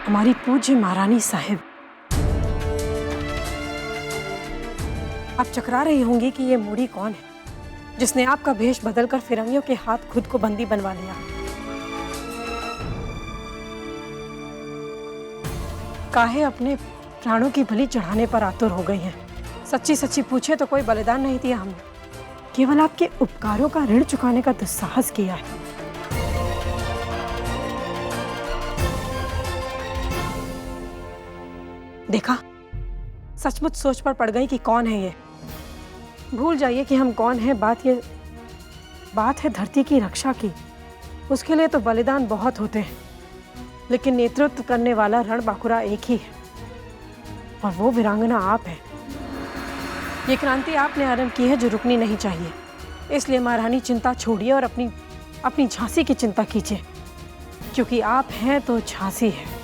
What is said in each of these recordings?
हमारी पूज्य महारानी साहिब। आप चकरा रही होंगी कि ये मूढ़ी कौन है जिसने आपका भेष बदलकर फिरंगियों के हाथ खुद को बंदी बनवा लिया। काहे अपने प्राणों की बलि चढ़ाने पर आतुर हो गई हैं। सच्ची सच्ची पूछे तो कोई बलिदान नहीं दिया हमने, केवल आपके उपकारों का ऋण चुकाने का दुस्साहस किया है। देखा, सचमुच सोच पर पड़ गई कि कौन है ये। भूल जाइए कि हम कौन हैं। बात है धरती की रक्षा की। उसके लिए तो बलिदान बहुत होते हैं, लेकिन नेतृत्व करने वाला रणबांकुरा एक ही है, और वो वीरांगना आप है। ये क्रांति आपने आरंभ की है जो रुकनी नहीं चाहिए। इसलिए महारानी चिंता छोड़िए और अपनी झांसी की चिंता कीजिए, क्योंकि आप हैं तो झांसी है।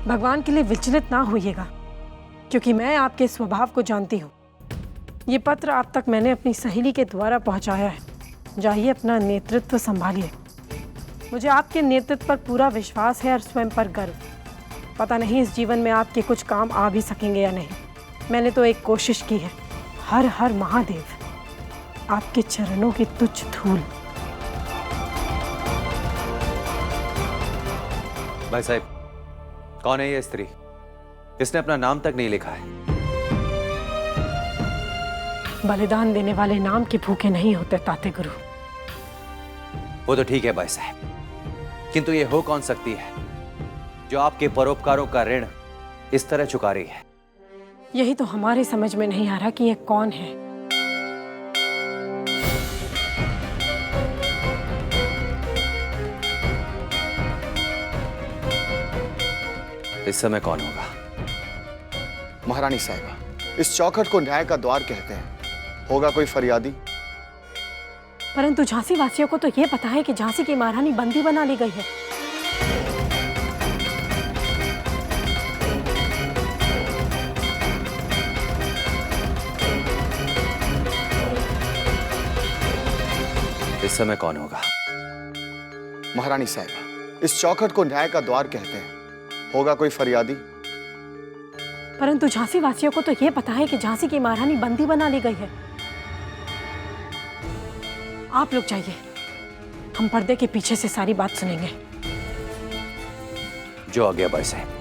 भगवान के लिए विचलित ना होइएगा, क्योंकि मैं आपके स्वभाव को जानती हूँ। ये पत्र आप तक मैंने अपनी सहेली के द्वारा पहुँचाया है। जाइए, अपना नेतृत्व संभालिए। मुझे आपके नेतृत्व पर पूरा विश्वास है और स्वयं पर गर्व। पता नहीं इस जीवन में आपके कुछ काम आ भी सकेंगे या नहीं। मैंने तो एक कोशिश की है। हर हर महादेव, आपके चरणों की तुच्छ धूल। भाई साहब, कौन है ये स्त्री? इसने अपना नाम तक नहीं लिखा है। बलिदान देने वाले नाम के भूखे नहीं होते ताते गुरु। वो तो ठीक है भाई साहब, किंतु ये हो कौन सकती है जो आपके परोपकारों का ऋण इस तरह चुका रही है? यही तो हमारे समझ में नहीं आ रहा कि ये कौन है। इस समय कौन होगा? महारानी साहिबा, इस चौखट को न्याय का द्वार कहते हैं। होगा कोई फरियादी? परंतु झांसी वासियों को तो ये पता है कि झांसी की महारानी बंदी बना ली गई है। इस समय कौन होगा? महारानी साहिबा, इस चौखट को न्याय का द्वार कहते हैं। होगा कोई फरियादी? परंतु झांसी वासियों को तो ये पता है कि झांसी की महारानी बंदी बना ली गई है। आप लोग जाइए, हम पर्दे के पीछे से सारी बात सुनेंगे। जो आ गया भाई साहब।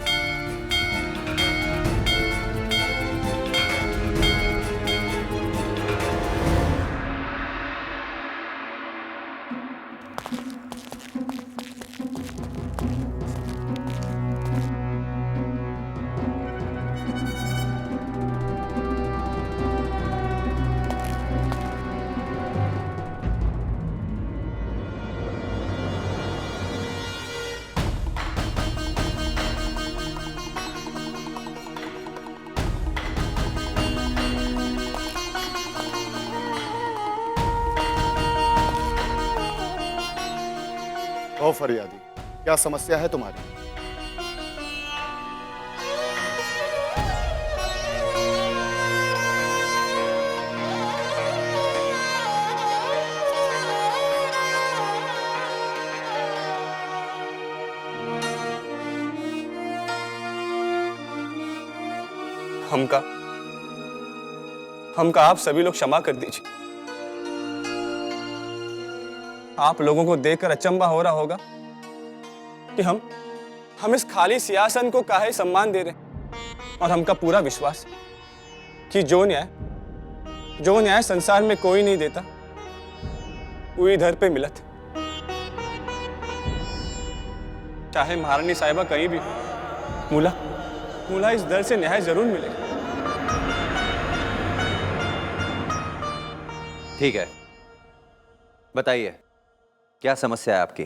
ओ फरियादी, क्या समस्या है तुम्हारी? हमका आप सभी लोग क्षमा कर दीजिए। आप लोगों को देखकर अचंभा हो रहा होगा कि हम इस खाली सिंहासन को काहे सम्मान दे रहे हैं, और हमका पूरा विश्वास कि जो न्याय संसार में कोई नहीं देता, वो इधर पे मिलत। चाहे महारानी साहिबा कहीं भी हो, मूला इस दर से न्याय जरूर मिलेगा। ठीक है, बताइए क्या समस्या है आपकी?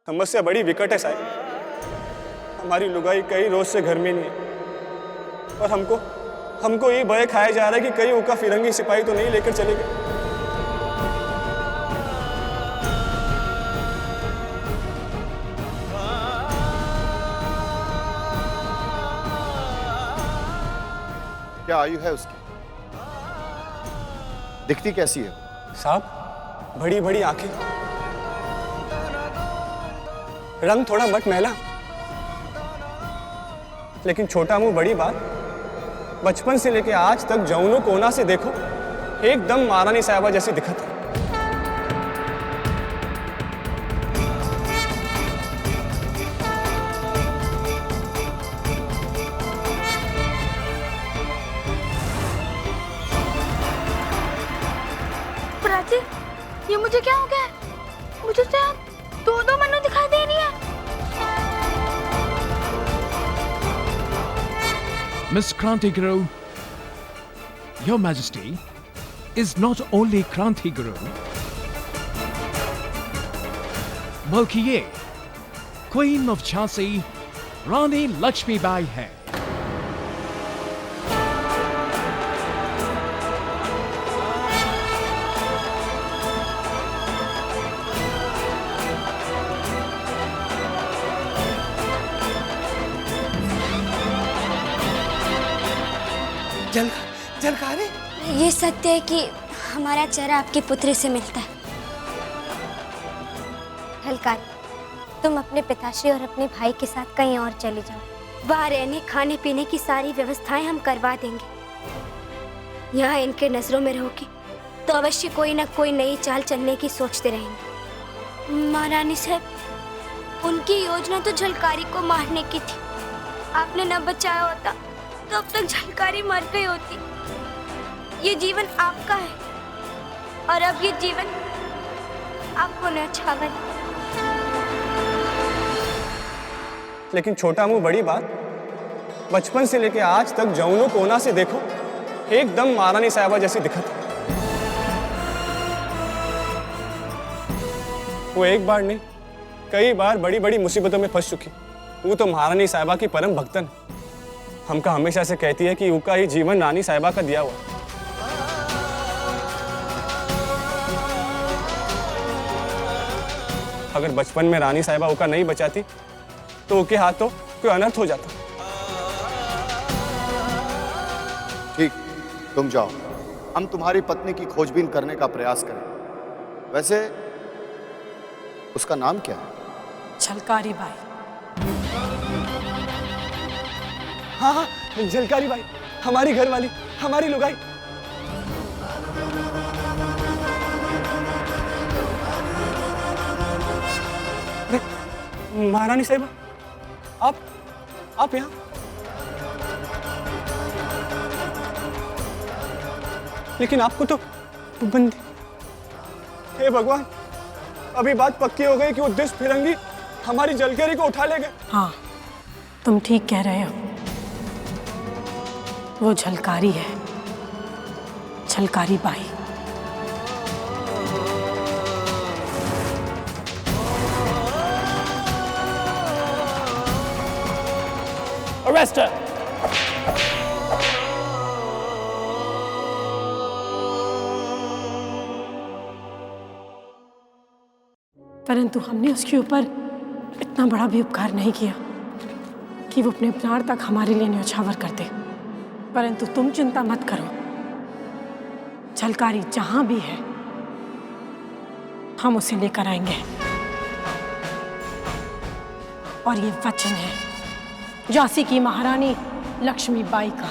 समस्या बड़ी विकट है साहब। हमारी लुगाई कई रोज से घर में नहीं है, और हमको ये भय खाया जा रहा है कि कहीं उनका फिरंगी सिपाही तो नहीं लेकर चले गए। क्या आयु है उसकी? दिखती कैसी है? साहब, बड़ी बड़ी आंखें, रंग थोड़ा मटमैला, लेकिन छोटा मुंह बड़ी बात, बचपन से लेके आज तक जौनों कोना से देखो एकदम महारानी साहिबा जैसी दिखत है। प्राची, ये मुझे क्या हो गया है? मुझे तो यहाँ दो मनु दिखाई दे रही है। Miss Kranti Guru, Your Majesty is not only Kranti Guru, बल्कि ये Queen of Jhansi रानी लक्ष्मीबाई है। झलकारी, ये सत्य है कि हमारा चेहरा आपकी पुत्री से मिलता है। झलकारी, तुम अपने पिताश्री और अपने भाई के साथ कहीं और चले जाओ। वहाँ रहने खाने पीने की सारी व्यवस्थाएं हम करवा देंगे। यहाँ इनके नजरों में रहोगे तो अवश्य कोई ना कोई नई चाल चलने की सोचते रहेंगे। महारानी साहब, उनकी योजना तो झलकारी को मारने की थी। आपने न बचाया होता तो अब तक झलकारी मर गई होती। ये जीवन आपका है और अब ये जीवन आपको न्यौछावर है। लेकिन छोटा मुंह बड़ी बात, बचपन से लेके आज तक जौनों कोना से देखो एकदम महारानी साहिबा जैसी दिखत है। वो एक बार नहीं, कई बार बड़ी बड़ी मुसीबतों में फंस चुकी। वो तो महारानी साहिबा की परम भक्तन है। हमका हमेशा से कहती है कि उनका ही जीवन रानी साहिबा का दिया हुआ। अगर बचपन में रानी साहिबा उनका नहीं बचाती तो उनके हाथों कोई अनर्थ हो जाता। ठीक, तुम जाओ, हम तुम्हारी पत्नी की खोजबीन करने का प्रयास करें। वैसे उसका नाम क्या है? झलकारी बाई। हाँ हाँ, झलकारी बाई, हमारी घरवाली, हमारी लुगाई। महारानी साहिबा, आप यहाँ? लेकिन आपको तो बंदी। हे भगवान, अभी बात पक्की हो गई कि वो दुष्ट फिरंगी हमारी झलकारी को उठा ले गए। हाँ, तुम ठीक कह रहे हो। वो झलकारी है, झलकारी बाई। Arrest her! परंतु हमने उसके ऊपर इतना बड़ा भी उपकार नहीं किया कि वो अपने प्राण तक हमारे लिए न्यौछावर कर दे। परंतु तुम चिंता मत करो, झलकारी जहां भी है हम उसे लेकर आएंगे। और ये वचन है झांसी की महारानी लक्ष्मीबाई का।